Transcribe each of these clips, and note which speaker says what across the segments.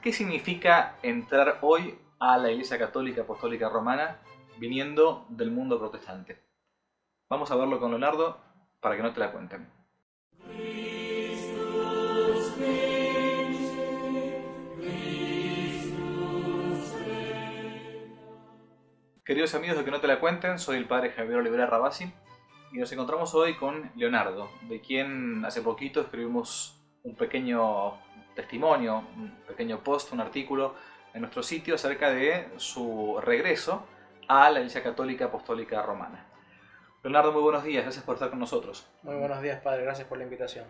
Speaker 1: ¿Qué significa entrar hoy a la Iglesia Católica Apostólica Romana viniendo del mundo protestante? Vamos a verlo con Leonardo para que no te la cuenten. Queridos amigos de Que no te la cuenten, soy el padre Javier Olivera Rabasi y nos encontramos hoy con Leonardo, de quien hace poquito escribimos un pequeño testimonio, un pequeño post, un artículo en nuestro sitio acerca de su regreso a la Iglesia Católica Apostólica Romana. Leonardo, muy buenos días, gracias por estar con nosotros.
Speaker 2: Muy buenos días, padre, gracias por la invitación.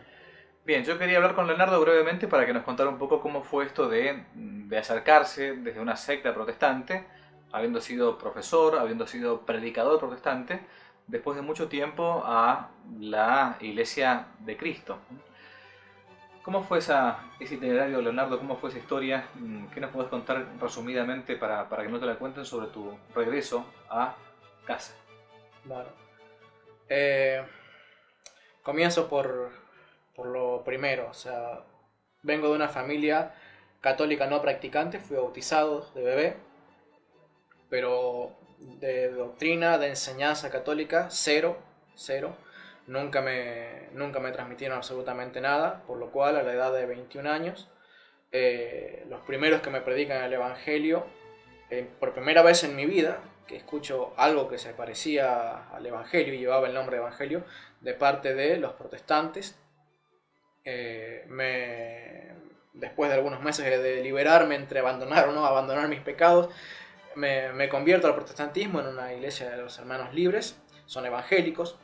Speaker 1: Bien, yo quería hablar con Leonardo brevemente para que nos contara un poco cómo fue esto de acercarse desde una secta protestante, habiendo sido profesor, habiendo sido predicador protestante, después de mucho tiempo a la Iglesia de Cristo. ¿Cómo fue ese itinerario, Leonardo? ¿Cómo fue esa historia? ¿Qué nos puedes contar resumidamente para que no te la cuenten sobre tu regreso a casa?
Speaker 2: Bueno, comienzo por lo primero, o sea, vengo de una familia católica no practicante, fui bautizado de bebé, pero de doctrina, de enseñanza católica, cero. Nunca me transmitieron absolutamente nada, por lo cual a la edad de 21 años, los primeros que me predican el Evangelio, por primera vez en mi vida, que escucho algo que se parecía al Evangelio y llevaba el nombre de Evangelio, de parte de los protestantes, después de algunos meses de liberarme entre abandonar o no abandonar mis pecados, me convierto al protestantismo en una iglesia de los hermanos libres, son evangélicos,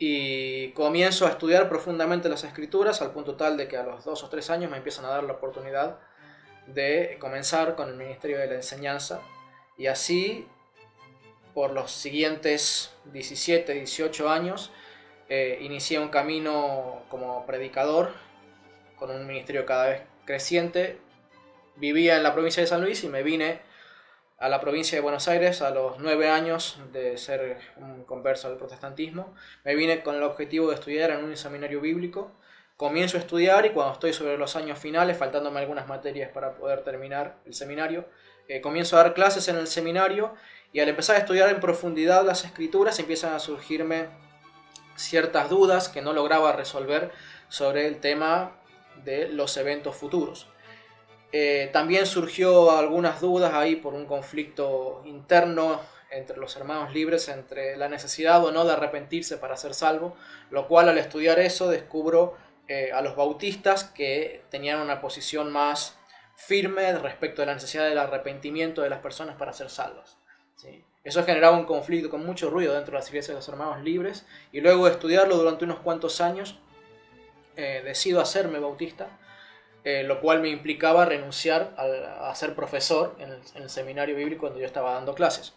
Speaker 2: y comienzo a estudiar profundamente las escrituras al punto tal de que a los 2 o 3 años me empiezan a dar la oportunidad de comenzar con el ministerio de la enseñanza, y así por los siguientes 17, 18 años inicié un camino como predicador con un ministerio cada vez creciente. Vivía en la provincia de San Luis y me vine a la provincia de Buenos Aires a los 9 años de ser un converso al protestantismo. Me vine con el objetivo de estudiar en un seminario bíblico. Comienzo a estudiar y cuando estoy sobre los años finales, faltándome algunas materias para poder terminar el seminario, comienzo a dar clases en el seminario, y al empezar a estudiar en profundidad las escrituras empiezan a surgirme ciertas dudas que no lograba resolver sobre el tema de los eventos futuros. También surgió algunas dudas ahí por un conflicto interno entre los hermanos libres, entre la necesidad o no de arrepentirse para ser salvo, lo cual al estudiar eso descubro a los bautistas que tenían una posición más firme respecto de la necesidad del arrepentimiento de las personas para ser salvas, ¿sí? Eso generaba un conflicto con mucho ruido dentro de las iglesias de los hermanos libres, y luego de estudiarlo durante unos cuantos años decido hacerme bautista, lo cual me implicaba renunciar a ser profesor en el seminario bíblico donde yo estaba dando clases.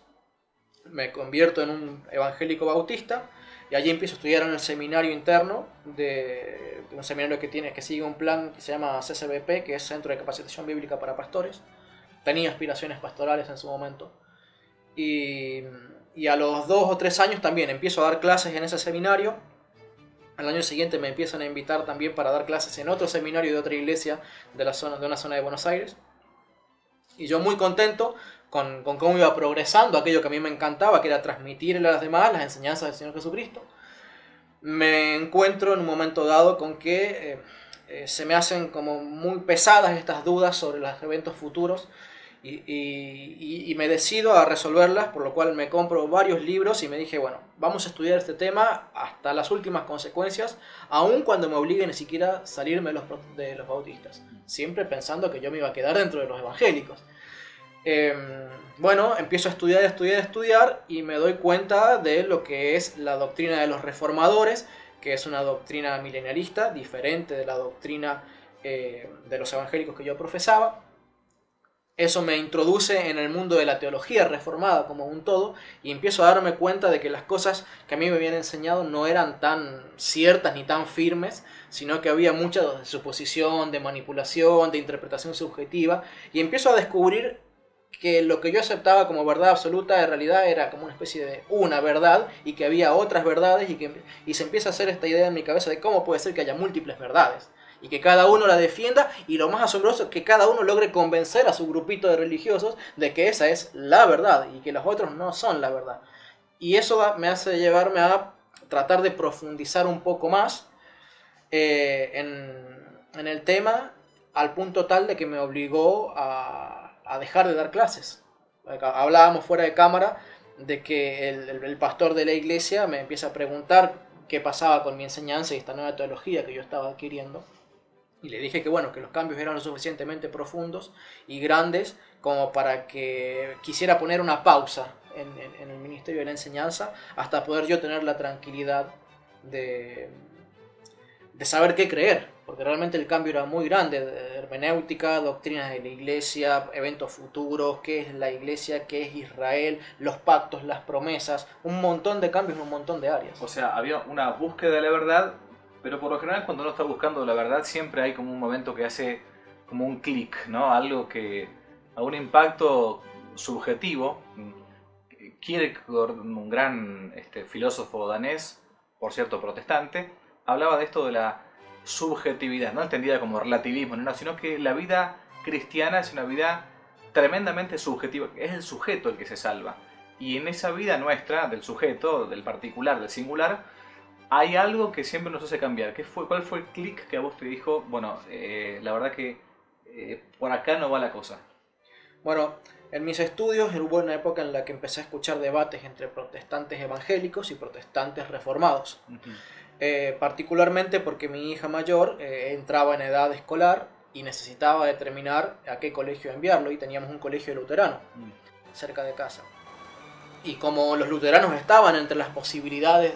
Speaker 2: Me convierto en un evangélico bautista y allí empiezo a estudiar en el seminario interno de un seminario que sigue un plan que se llama CCBP, que es Centro de Capacitación Bíblica para Pastores. Tenía aspiraciones pastorales en su momento. Y a los 2 o 3 años también empiezo a dar clases en ese seminario. Al año siguiente me empiezan a invitar también para dar clases en otro seminario de otra iglesia de una zona de Buenos Aires. Y yo muy contento con cómo iba progresando aquello que a mí me encantaba, que era transmitir a los demás las enseñanzas del Señor Jesucristo. Me encuentro en un momento dado con que se me hacen como muy pesadas estas dudas sobre los eventos futuros, y me decido a resolverlas, por lo cual me compro varios libros y me dije, bueno, vamos a estudiar este tema hasta las últimas consecuencias, aun cuando me obligue ni siquiera a salirme de los bautistas, siempre pensando que yo me iba a quedar dentro de los evangélicos. Bueno, empiezo a estudiar y me doy cuenta de lo que es la doctrina de los reformadores, que es una doctrina milenarista, diferente de la doctrina de los evangélicos que yo profesaba. Eso me introduce en el mundo de la teología reformada como un todo, y empiezo a darme cuenta de que las cosas que a mí me habían enseñado no eran tan ciertas ni tan firmes, sino que había mucha de suposición, de manipulación, de interpretación subjetiva, y empiezo a descubrir que lo que yo aceptaba como verdad absoluta en realidad era como una especie de una verdad, y que había otras verdades, y se empieza a hacer esta idea en mi cabeza de cómo puede ser que haya múltiples verdades y que cada uno la defienda, y lo más asombroso es que cada uno logre convencer a su grupito de religiosos de que esa es la verdad y que los otros no son la verdad. Y eso me hace llevarme a tratar de profundizar un poco más en el tema, al punto tal de que me obligó a dejar de dar clases. Hablábamos fuera de cámara de que el pastor de la iglesia me empieza a preguntar qué pasaba con mi enseñanza y esta nueva teología que yo estaba adquiriendo. Y le dije que bueno, que los cambios eran lo suficientemente profundos y grandes como para que quisiera poner una pausa en el ministerio de la enseñanza hasta poder yo tener la tranquilidad de saber qué creer, porque realmente el cambio era muy grande, de hermenéutica, doctrinas de la iglesia, eventos futuros, qué es la iglesia, qué es Israel, los pactos, las promesas, un montón de cambios en un montón de áreas.
Speaker 1: O sea, había una búsqueda de la verdad, pero por lo general cuando uno está buscando la verdad siempre hay como un momento que hace como un clic, ¿no? Algo que, a un impacto subjetivo. Kierkegaard, un gran filósofo danés, por cierto protestante, hablaba de esto de la subjetividad, no entendida como relativismo, no, sino que la vida cristiana es una vida tremendamente subjetiva, es el sujeto el que se salva. Y en esa vida nuestra, del sujeto, del particular, del singular, hay algo que siempre nos hace cambiar. ¿Cuál fue el clic que a vos te dijo, bueno, la verdad que por acá no va la cosa?
Speaker 2: Bueno, en mis estudios hubo una época en la que empecé a escuchar debates entre protestantes evangélicos y protestantes reformados. Particularmente porque mi hija mayor entraba en edad escolar y necesitaba determinar a qué colegio enviarlo, y teníamos un colegio luterano cerca de casa. Y como los luteranos estaban entre las posibilidades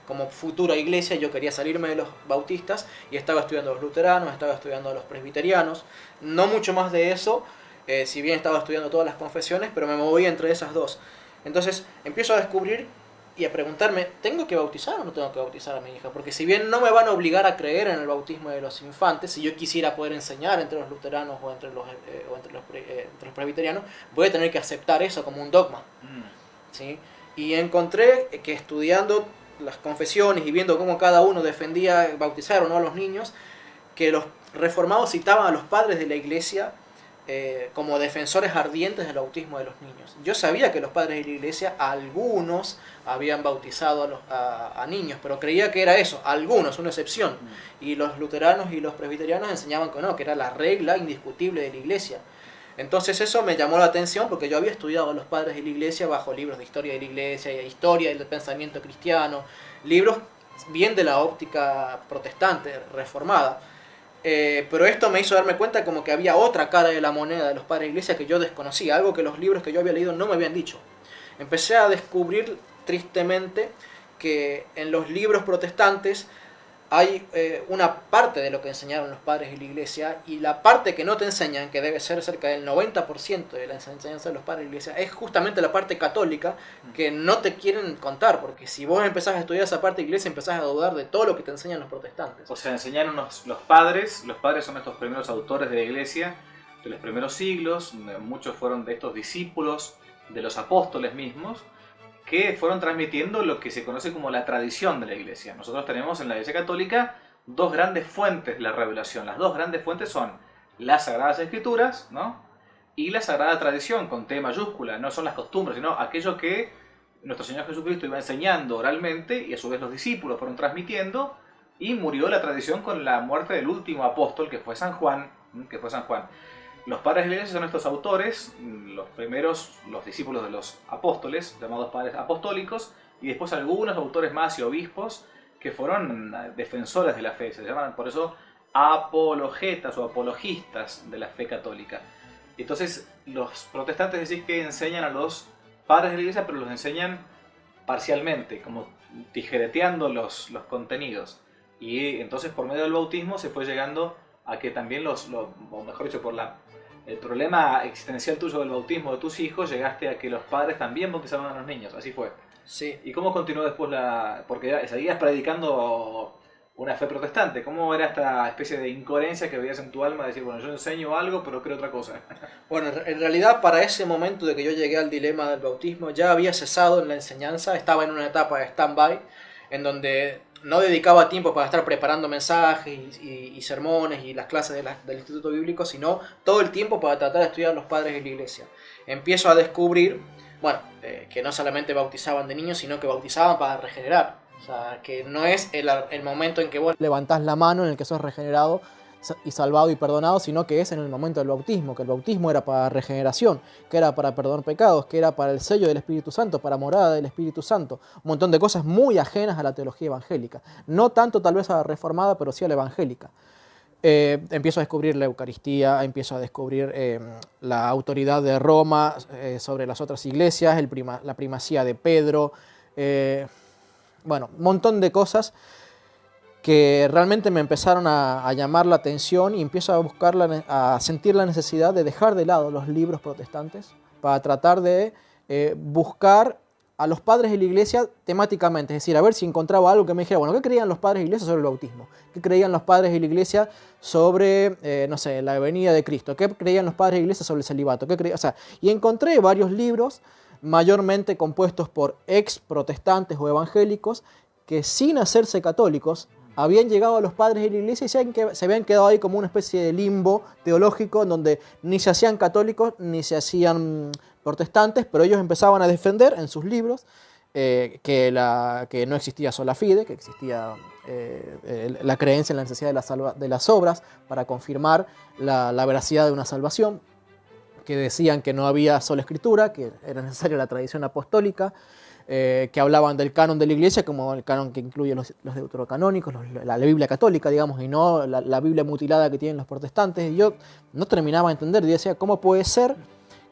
Speaker 2: como futura iglesia, yo quería salirme de los bautistas y estaba estudiando a los luteranos, estaba estudiando a los presbiterianos, no mucho más de eso, si bien estaba estudiando todas las confesiones, pero me movía entre esas dos. Entonces empiezo a descubrir y a preguntarme, ¿tengo que bautizar o no tengo que bautizar a mi hija? Porque si bien no me van a obligar a creer en el bautismo de los infantes, si yo quisiera poder enseñar entre los luteranos o entre los presbiterianos, voy a tener que aceptar eso como un dogma. ¿Sí? Y encontré que estudiando las confesiones y viendo cómo cada uno defendía bautizar o no a los niños, que los reformados citaban a los padres de la iglesia como defensores ardientes del bautismo de los niños. Yo sabía que los padres de la iglesia, algunos habían bautizado a niños, pero creía que era eso, algunos, una excepción. Y los luteranos y los presbiterianos enseñaban que no, que era la regla indiscutible de la iglesia. Entonces eso me llamó la atención porque yo había estudiado a los padres de la iglesia bajo libros de historia de la iglesia, historia del pensamiento cristiano, libros bien de la óptica protestante, reformada. Pero esto me hizo darme cuenta como que había otra cara de la moneda de los padres de la iglesia que yo desconocía, algo que los libros que yo había leído no me habían dicho. Empecé a descubrir tristemente que en los libros protestantes hay una parte de lo que enseñaron los padres de la iglesia, y la parte que no te enseñan, que debe ser cerca del 90% de la enseñanza de los padres de la iglesia, es justamente la parte católica que no te quieren contar, porque si vos empezás a estudiar esa parte de la iglesia empezás a dudar de todo lo que te enseñan los protestantes.
Speaker 1: O sea, enseñaron los padres son estos primeros autores de la iglesia, de los primeros siglos, muchos fueron de estos discípulos de los apóstoles mismos, que fueron transmitiendo lo que se conoce como la tradición de la iglesia. Nosotros tenemos en la iglesia católica dos grandes fuentes de la revelación. Las dos grandes fuentes son las Sagradas Escrituras, ¿no? Y la Sagrada Tradición, con T mayúscula. No son las costumbres, sino aquello que nuestro Señor Jesucristo iba enseñando oralmente y a su vez los discípulos fueron transmitiendo, y murió la tradición con la muerte del último apóstol, que fue San Juan. Los padres de la iglesia son estos autores, los primeros, los discípulos de los apóstoles, llamados padres apostólicos, y después algunos autores más y obispos que fueron defensores de la fe. Se llaman por eso apologetas o apologistas de la fe católica. Entonces los protestantes decís que enseñan a los padres de la iglesia, pero los enseñan parcialmente, como tijereteando los contenidos. Y entonces por medio del bautismo se fue llegando a que también o mejor dicho, por el problema existencial tuyo del bautismo de tus hijos, llegaste a que los padres también bautizaban a los niños. Así fue.
Speaker 2: Sí.
Speaker 1: ¿Y cómo continuó después porque seguías predicando una fe protestante? ¿Cómo era esta especie de incoherencia que veías en tu alma de decir, bueno, yo enseño algo, pero creo otra cosa?
Speaker 2: Bueno, en realidad para ese momento de que yo llegué al dilema del bautismo, ya había cesado en la enseñanza, estaba en una etapa de stand-by, en donde no dedicaba tiempo para estar preparando mensajes y sermones y las clases del Instituto Bíblico, sino todo el tiempo para tratar de estudiar los padres de la iglesia. Empiezo a descubrir, bueno, que no solamente bautizaban de niños, sino que bautizaban para regenerar. O sea, que no es el momento en que vos levantás la mano en el que sos regenerado y salvado y perdonado, sino que es en el momento del bautismo, que el bautismo era para regeneración, que era para perdón pecados, que era para el sello del Espíritu Santo, para morada del Espíritu Santo, un montón de cosas muy ajenas a la teología evangélica, no tanto tal vez a la reformada, pero sí a la evangélica. Empiezo a descubrir la Eucaristía, empiezo a descubrir la autoridad de Roma sobre las otras iglesias, la primacía de Pedro, bueno, un montón de cosas que realmente me empezaron a llamar la atención y empiezo a sentir la necesidad de dejar de lado los libros protestantes para tratar de buscar a los padres de la iglesia temáticamente, es decir, a ver si encontraba algo que me dijera, bueno, ¿qué creían los padres de la iglesia sobre el bautismo? ¿Qué creían los padres de la iglesia sobre, no sé, la venida de Cristo? ¿Qué creían los padres de la iglesia sobre el celibato? O sea, y encontré varios libros mayormente compuestos por ex protestantes o evangélicos que sin hacerse católicos habían llegado a los padres de la iglesia y se habían quedado ahí como una especie de limbo teológico en donde ni se hacían católicos ni se hacían protestantes, pero ellos empezaban a defender en sus libros que no existía sola fide, que existía la creencia en la necesidad de las obras para confirmar la veracidad de una salvación, que decían que no había sola escritura, que era necesaria la tradición apostólica, que hablaban del canon de la iglesia como el canon que incluye los deuterocanónicos, la Biblia católica, digamos, y no la Biblia mutilada que tienen los protestantes. Y yo no terminaba de entender, y decía, ¿cómo puede ser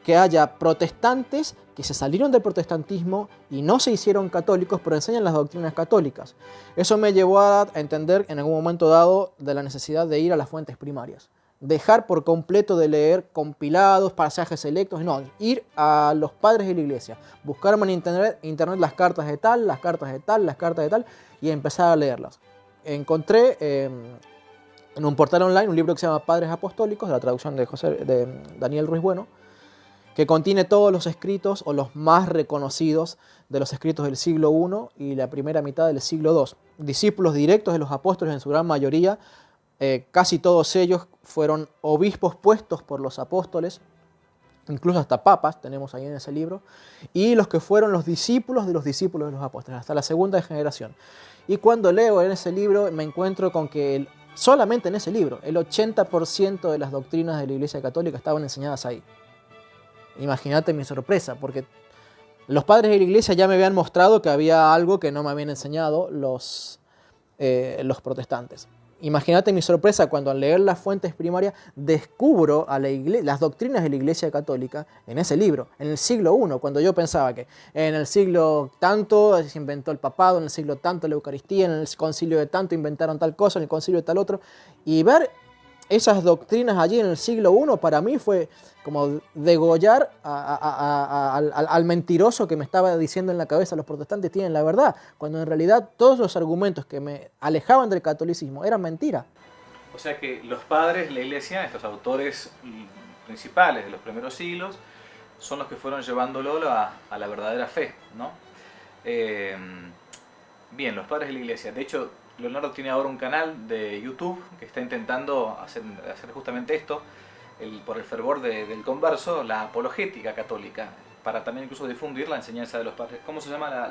Speaker 2: que haya protestantes que se salieron del protestantismo y no se hicieron católicos, pero enseñan las doctrinas católicas? Eso me llevó a entender en algún momento dado de la necesidad de ir a las fuentes primarias. Dejar por completo de leer compilados, pasajes selectos, no, ir a los padres de la iglesia, buscarme en internet las cartas de tal, las cartas de tal, las cartas de tal, y empezar a leerlas. Encontré en un portal online un libro que se llama Padres Apostólicos, de la traducción de Daniel Ruiz Bueno, que contiene todos los escritos o los más reconocidos de los escritos del siglo I y la primera mitad del siglo II. Discípulos directos de los apóstoles en su gran mayoría. Casi todos ellos fueron obispos puestos por los apóstoles, incluso hasta papas tenemos ahí en ese libro, y los que fueron los discípulos de los apóstoles, hasta la segunda generación. Y cuando leo en ese libro me encuentro con que solamente en ese libro el 80% de las doctrinas de la Iglesia Católica estaban enseñadas ahí. Imagínate mi sorpresa, porque los padres de la Iglesia ya me habían mostrado que había algo que no me habían enseñado los protestantes. Imagínate mi sorpresa cuando al leer las fuentes primarias descubro las doctrinas de la Iglesia Católica en ese libro, en el siglo I, cuando yo pensaba que en el siglo tanto se inventó el papado, en el siglo tanto la Eucaristía, en el concilio de tanto inventaron tal cosa, en el concilio de tal otro, y ver esas doctrinas allí en el siglo I para mí fue como degollar al mentiroso que me estaba diciendo en la cabeza los protestantes tienen la verdad, cuando en realidad todos los argumentos que me alejaban del catolicismo eran mentira.
Speaker 1: O sea que los padres de la iglesia, estos autores principales de los primeros siglos, son los que fueron llevándolo a la verdadera fe, ¿no? Bien, los padres de la iglesia. De hecho, Leonardo tiene ahora un canal de YouTube que está intentando hacer justamente esto, por el fervor del converso, la apologética católica, para también incluso difundir la enseñanza de los padres. ¿Cómo se llama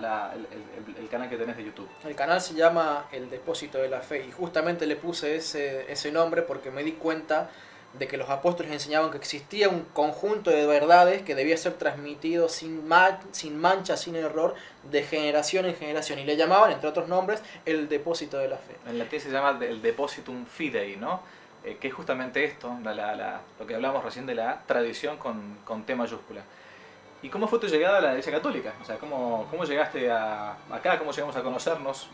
Speaker 1: el canal que tenés de YouTube?
Speaker 2: El canal se llama El Depósito de la Fe y justamente le puse ese nombre porque me di cuenta de que los apóstoles enseñaban que existía un conjunto de verdades que debía ser transmitido sin mancha, sin error, de generación en generación. Y le llamaban, entre otros nombres, el depósito de la fe.
Speaker 1: En latín se llama el depositum fidei, ¿no? Que es justamente esto, lo que hablamos recién de la tradición con T mayúscula. ¿Y cómo fue tu llegada a la Iglesia Católica? O sea, ¿cómo llegaste acá? ¿Cómo llegamos a conocernos?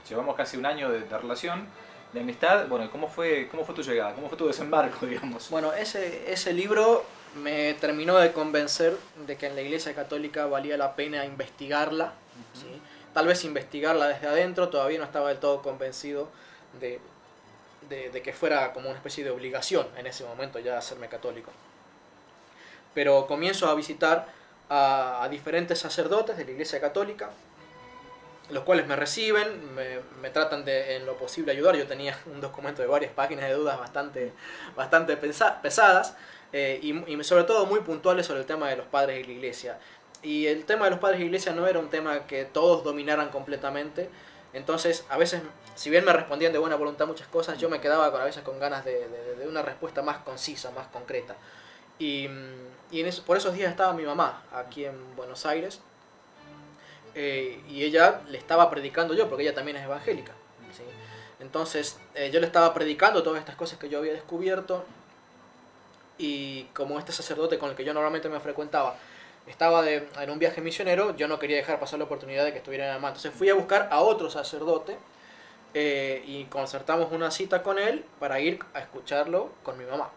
Speaker 1: Llevamos casi un año de relación, de amistad. Bueno, ¿cómo fue tu llegada? ¿Cómo fue tu desembarco, digamos?
Speaker 2: Bueno, ese libro me terminó de convencer de que en la Iglesia Católica valía la pena investigarla. ¿Sí? Tal vez investigarla desde adentro, todavía no estaba del todo convencido de que fuera como una especie de obligación en ese momento ya hacerme católico. Pero comienzo a visitar a diferentes sacerdotes de la Iglesia Católica los cuales me reciben, me tratan de en lo posible ayudar. Yo tenía un documento de varias páginas de dudas bastante pesadas, y sobre todo muy puntuales sobre el tema de los padres de la iglesia. Y el tema de los padres de la iglesia no era un tema que todos dominaran completamente. Entonces, a veces, si bien me respondían de buena voluntad muchas cosas, yo me quedaba a veces con ganas de una respuesta más concisa, más concreta. Y, por esos días estaba mi mamá aquí en Buenos Aires, y ella le estaba predicando yo, porque ella también es evangélica, ¿sí? Entonces yo le estaba predicando todas estas cosas que yo había descubierto, y como este sacerdote con el que yo normalmente me frecuentaba estaba en un viaje misionero, yo no quería dejar pasar la oportunidad de que estuviera en el mar. Entonces fui a buscar a otro sacerdote, y concertamos una cita con él para ir a escucharlo con mi mamá.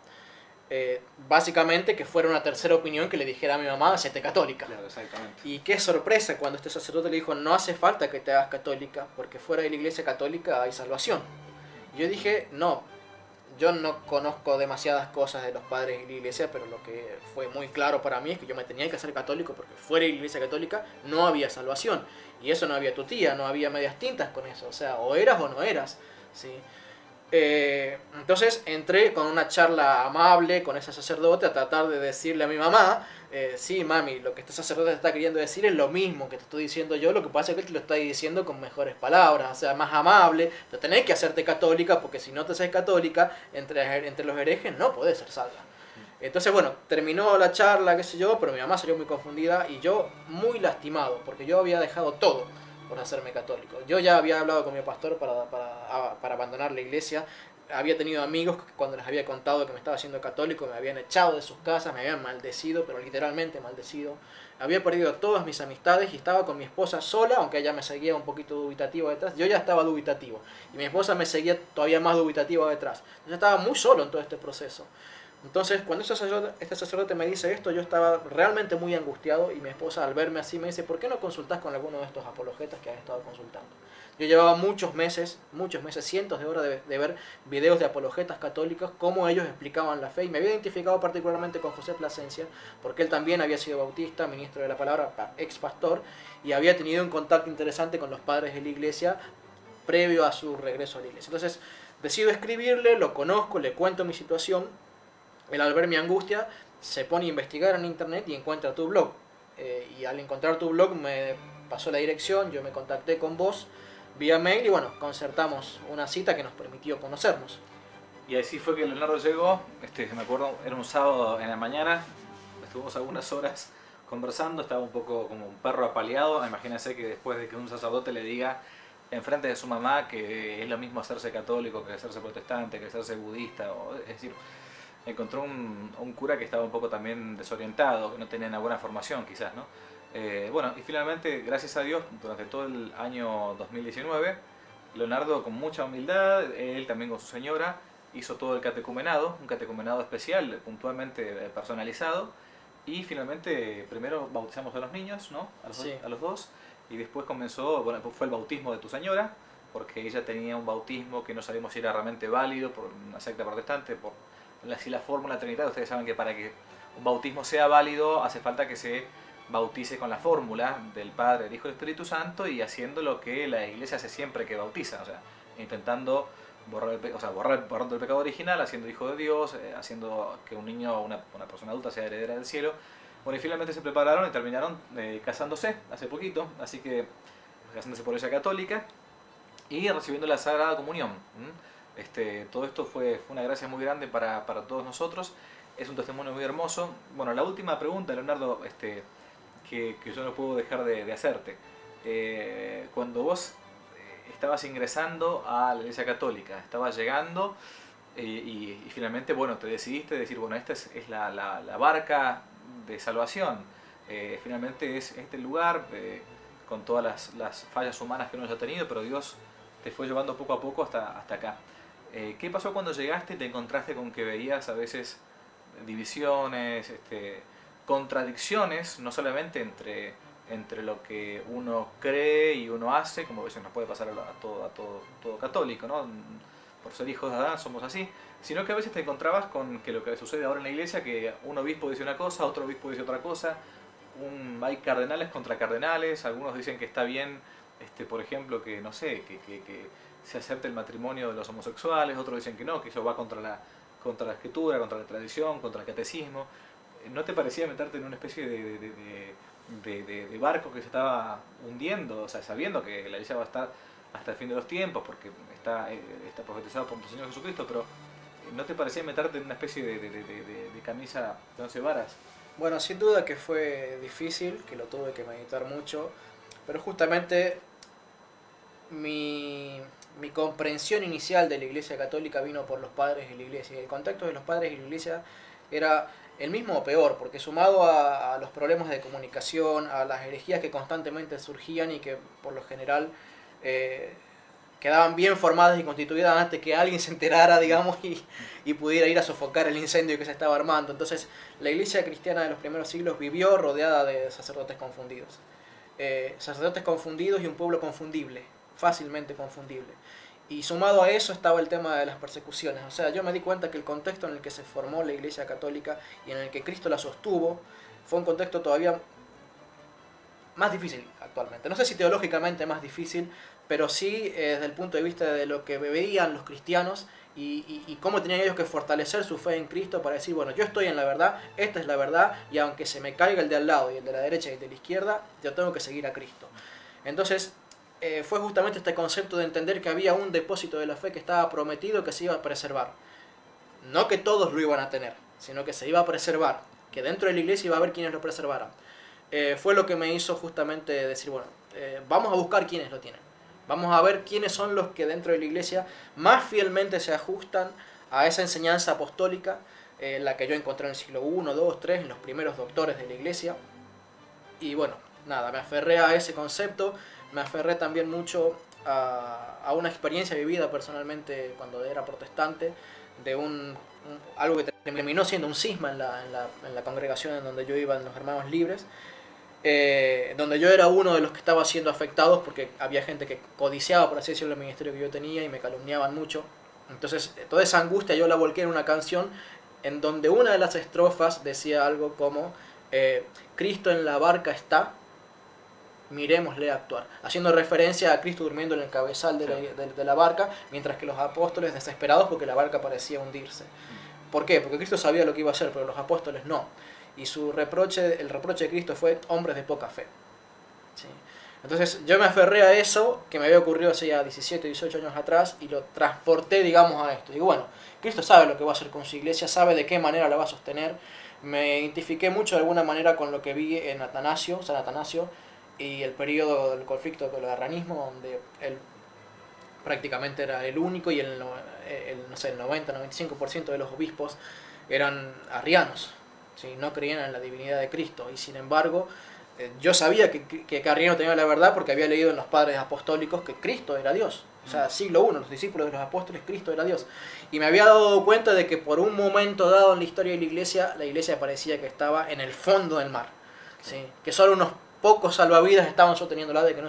Speaker 2: Básicamente que fuera una tercera opinión que le dijera a mi mamá, hacete católica.
Speaker 1: Claro, exactamente.
Speaker 2: Y qué sorpresa cuando este sacerdote le dijo, no hace falta que te hagas católica, porque fuera de la iglesia católica hay salvación. Y yo dije, no, yo no conozco demasiadas cosas de los padres de la iglesia, pero lo que fue muy claro para mí es que yo me tenía que hacer católico, porque fuera de la iglesia católica no había salvación. Y eso no había tutía, no había medias tintas con eso, o sea, o eras o no eras, ¿sí? Entonces entré con una charla amable con ese sacerdote a tratar de decirle a mi mamá, sí, mami, lo que este sacerdote te está queriendo decir es lo mismo que te estoy diciendo yo, lo que pasa es que él te lo está diciendo con mejores palabras, o sea, más amable, te tenés que hacerte católica, porque si no te haces católica, entre los herejes no podés ser salva. Entonces, bueno, terminó la charla, qué sé yo, pero mi mamá salió muy confundida y yo muy lastimado, porque yo había dejado todo por hacerme católico. Yo ya había hablado con mi pastor para abandonar la iglesia. Había tenido amigos que cuando les había contado que me estaba haciendo católico me habían echado de sus casas, me habían maldecido, pero literalmente maldecido. Había perdido todas mis amistades y estaba con mi esposa sola, aunque ella me seguía un poquito dubitativo detrás. Yo ya estaba dubitativo y mi esposa me seguía todavía más dubitativa detrás. Yo estaba muy solo en todo este proceso. Entonces, cuando este sacerdote me dice esto, yo estaba realmente muy angustiado, y mi esposa al verme así me dice, ¿por qué no consultás con alguno de estos apologetas que has estado consultando? Yo llevaba muchos meses, cientos de horas de ver videos de apologetas católicos, cómo ellos explicaban la fe, y me había identificado particularmente con José Plasencia, porque él también había sido bautista, ministro de la palabra, ex pastor, y había tenido un contacto interesante con los padres de la iglesia previo a su regreso a la iglesia. Entonces, decido escribirle, lo conozco, le cuento mi situación. Él, al ver mi angustia, se pone a investigar en internet y encuentra tu blog. Y al encontrar tu blog me pasó la dirección, yo me contacté con vos vía mail y bueno, concertamos una cita que nos permitió conocernos.
Speaker 1: Y así fue que Leonardo llegó, me acuerdo, era un sábado en la mañana, estuvimos algunas horas conversando, estaba un poco como un perro apaleado. Imagínense que después de que un sacerdote le diga enfrente de su mamá que es lo mismo hacerse católico que hacerse protestante, que hacerse budista, es decir, encontró un cura que estaba un poco también desorientado, que no tenía una buena formación quizás, ¿no? Bueno, y finalmente, gracias a Dios, durante todo el año 2019, Leonardo con mucha humildad, él también con su señora, hizo todo el catecumenado, un catecumenado especial, puntualmente personalizado, y finalmente primero bautizamos a los niños, ¿no? A los dos, y después comenzó, bueno, fue el bautismo de tu señora, porque ella tenía un bautismo que no sabíamos si era realmente válido por una secta protestante, por la fórmula trinitaria. Ustedes saben que para que un bautismo sea válido hace falta que se bautice con la fórmula del Padre, del Hijo y del Espíritu Santo, y haciendo lo que la Iglesia hace siempre que bautiza, o sea, intentando borrar el pecado original, haciendo hijo de Dios, haciendo que un niño, una persona adulta sea heredera del cielo. Bueno, y finalmente se prepararon y terminaron casándose hace poquito, así que casándose por ella católica y recibiendo la Sagrada Comunión. Todo esto fue una gracia muy grande para todos nosotros. Es un testimonio muy hermoso. Bueno, la última pregunta, Leonardo, que yo no puedo dejar de hacerte. Cuando vos estabas ingresando a la Iglesia Católica, estabas llegando y finalmente, bueno, te decidiste decir, bueno, esta es la barca de salvación. Finalmente es este lugar, con todas las fallas humanas que uno haya tenido, pero Dios te fue llevando poco a poco hasta acá. ¿Qué pasó cuando llegaste y te encontraste con que veías a veces divisiones, contradicciones, no solamente entre lo que uno cree y uno hace, como a veces nos puede pasar a todo católico, ¿no? Por ser hijos de Adán somos así, sino que a veces te encontrabas con que lo que sucede ahora en la iglesia, que un obispo dice una cosa, otro obispo dice otra cosa, hay cardenales contra cardenales, algunos dicen que está bien por ejemplo, que no sé, que se acepte el matrimonio de los homosexuales, otros dicen que no, que eso va contra la escritura, contra la tradición, contra el catecismo. ¿No te parecía meterte en una especie de barco que se estaba hundiendo, o sea, sabiendo que la iglesia va a estar hasta el fin de los tiempos, porque está profetizado por nuestro Señor Jesucristo, pero ¿no te parecía meterte en una especie de camisa de 11 varas?
Speaker 2: Bueno, sin duda que fue difícil, que lo tuve que meditar mucho, pero justamente mi comprensión inicial de la Iglesia Católica vino por los padres de la Iglesia. Y el contacto de los padres de la Iglesia era el mismo o peor, porque sumado a los problemas de comunicación, a las herejías que constantemente surgían y que por lo general eh, quedaban bien formadas y constituidas antes que alguien se enterara, digamos, y pudiera ir a sofocar el incendio que se estaba armando. Entonces, la iglesia cristiana de los primeros siglos vivió rodeada de sacerdotes confundidos. Sacerdotes confundidos y un pueblo confundible, fácilmente confundible. Y sumado a eso estaba el tema de las persecuciones. O sea, yo me di cuenta que el contexto en el que se formó la iglesia católica y en el que Cristo la sostuvo fue un contexto todavía más difícil actualmente. No sé si teológicamente más difícil, pero sí desde el punto de vista de lo que veían los cristianos y cómo tenían ellos que fortalecer su fe en Cristo para decir, bueno, yo estoy en la verdad, esta es la verdad, y aunque se me caiga el de al lado y el de la derecha y el de la izquierda, yo tengo que seguir a Cristo. Entonces, fue justamente este concepto de entender que había un depósito de la fe que estaba prometido que se iba a preservar. No que todos lo iban a tener, sino que se iba a preservar, que dentro de la iglesia iba a haber quienes lo preservaran. Fue lo que me hizo justamente decir, bueno, vamos a buscar quienes lo tienen. Vamos a ver quiénes son los que dentro de la iglesia más fielmente se ajustan a esa enseñanza apostólica, la que yo encontré en el siglo I, II, III, en los primeros doctores de la iglesia. Y bueno, nada, me aferré a ese concepto, me aferré también mucho a una experiencia vivida personalmente cuando era protestante, de algo que terminó siendo un cisma en la congregación en donde yo iba, en los Hermanos Libres, donde yo era uno de los que estaba siendo afectados porque había gente que codiciaba, por así decirlo, el ministerio que yo tenía y me calumniaban mucho. Entonces, toda esa angustia yo la volqué en una canción en donde una de las estrofas decía algo como Cristo en la barca está, miremosle actuar, haciendo referencia a Cristo durmiendo en el cabezal de la barca, mientras que los apóstoles desesperados porque la barca parecía hundirse. ¿Por qué? Porque Cristo sabía lo que iba a hacer, pero los apóstoles no. Y el reproche de Cristo fue hombres de poca fe. ¿Sí? Entonces yo me aferré a eso que me había ocurrido hace ya 17, 18 años atrás y lo transporté, digamos, a esto. Digo, bueno, Cristo sabe lo que va a hacer con su iglesia, sabe de qué manera la va a sostener. Me identifiqué mucho de alguna manera con lo que vi en San Atanasio y el periodo del conflicto con el arrianismo, donde él prácticamente era el único y el 90-95% de los obispos eran arrianos. ¿Sí? No creían en la divinidad de Cristo y sin embargo yo sabía que Arriano tenía la verdad porque había leído en los padres apostólicos que Cristo era Dios. O sea, siglo I, los discípulos de los apóstoles, Cristo era Dios. Y me había dado cuenta de que por un momento dado en la historia de la iglesia parecía que estaba en el fondo del mar. ¿Sí? Que solo unos pocos salvavidas estaban sosteniéndola desde que no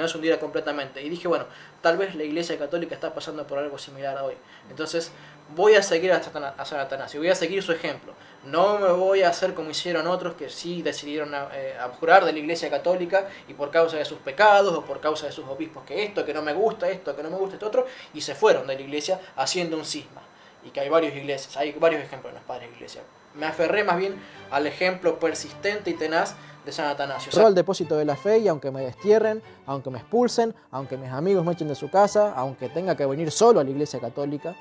Speaker 2: se hundiera completamente. Y dije, bueno, tal vez la iglesia católica está pasando por algo similar hoy. Entonces voy a seguir a San Atanasio, voy a seguir su ejemplo. No me voy a hacer como hicieron otros que sí decidieron abjurar de la iglesia católica y por causa de sus pecados o por causa de sus obispos, que esto, que no me gusta, esto, que no me gusta, esto otro, y se fueron de la iglesia haciendo un cisma. Y que hay varios ejemplos en los padres de la iglesia. Me aferré más bien al ejemplo persistente y tenaz de San Atanasio. Soy al depósito de la fe y aunque me destierren, aunque me expulsen, aunque mis amigos me echen de su casa, aunque tenga que venir solo a la iglesia católica,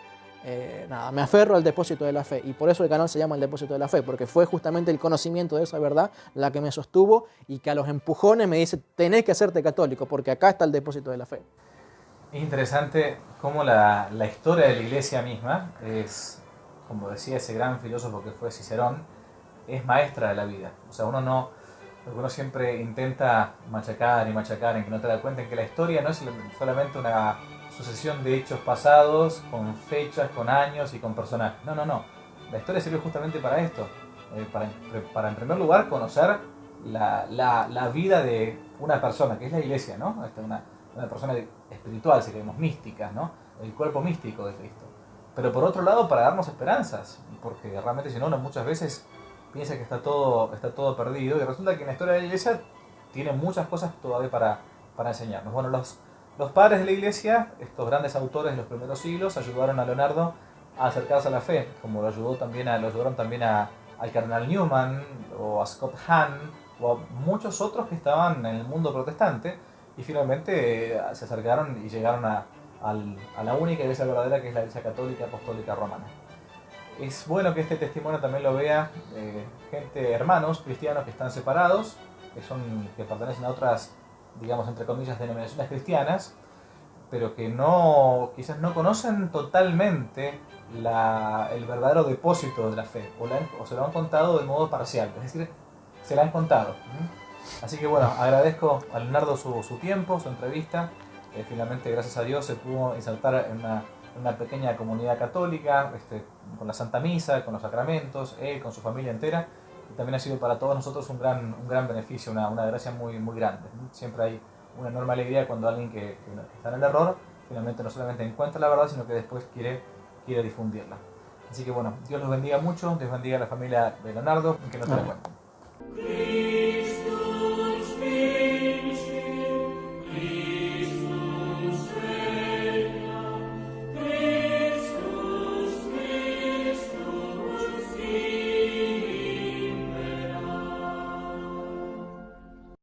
Speaker 2: me aferro al depósito de la fe. Y por eso el canal se llama El Depósito de la Fe, porque fue justamente el conocimiento de esa verdad la que me sostuvo y que a los empujones me dice, tenés que hacerte católico, porque acá está el depósito de la fe.
Speaker 1: Es interesante cómo la historia de la iglesia misma es, como decía ese gran filósofo que fue Cicerón, es maestra de la vida. O sea, uno siempre intenta machacar y machacar en que no te das cuenta en que la historia no es solamente una sucesión de hechos pasados con fechas, con años y con personajes. No. La historia sirve justamente para esto. Para en primer lugar conocer la vida de una persona, que es la iglesia, ¿no? Una persona espiritual, si queremos, mística, ¿no? El cuerpo místico de Cristo. Pero por otro lado, para darnos esperanzas, porque realmente si no, uno muchas veces piensa que está todo perdido y resulta que en la historia de la iglesia tiene muchas cosas todavía para para enseñarnos. Bueno, los padres de la iglesia, estos grandes autores de los primeros siglos, ayudaron a Leonardo a acercarse a la fe, como lo ayudaron también al cardenal Newman o a Scott Hahn o a muchos otros que estaban en el mundo protestante y finalmente se acercaron y llegaron a la única iglesia verdadera, que es la Iglesia Católica Apostólica Romana. Es bueno que este testimonio también lo vea hermanos cristianos que están separados, que pertenecen a otras, digamos, entre comillas, denominaciones cristianas, pero que quizás no conocen totalmente el verdadero depósito de la fe, o se lo han contado de modo parcial, es decir, se la han contado. Así que bueno, agradezco a Leonardo su tiempo, su entrevista. Finalmente, gracias a Dios, se pudo insertar en una pequeña comunidad católica, con la Santa Misa, con los sacramentos, él con su familia entera. Y también ha sido para todos nosotros un gran beneficio, una gracia muy, muy grande. Siempre hay una enorme alegría cuando alguien que está en el error finalmente no solamente encuentra la verdad, sino que después quiere difundirla. Así que bueno, Dios los bendiga mucho, Dios bendiga a la familia de Leonardo, que no te la cuente.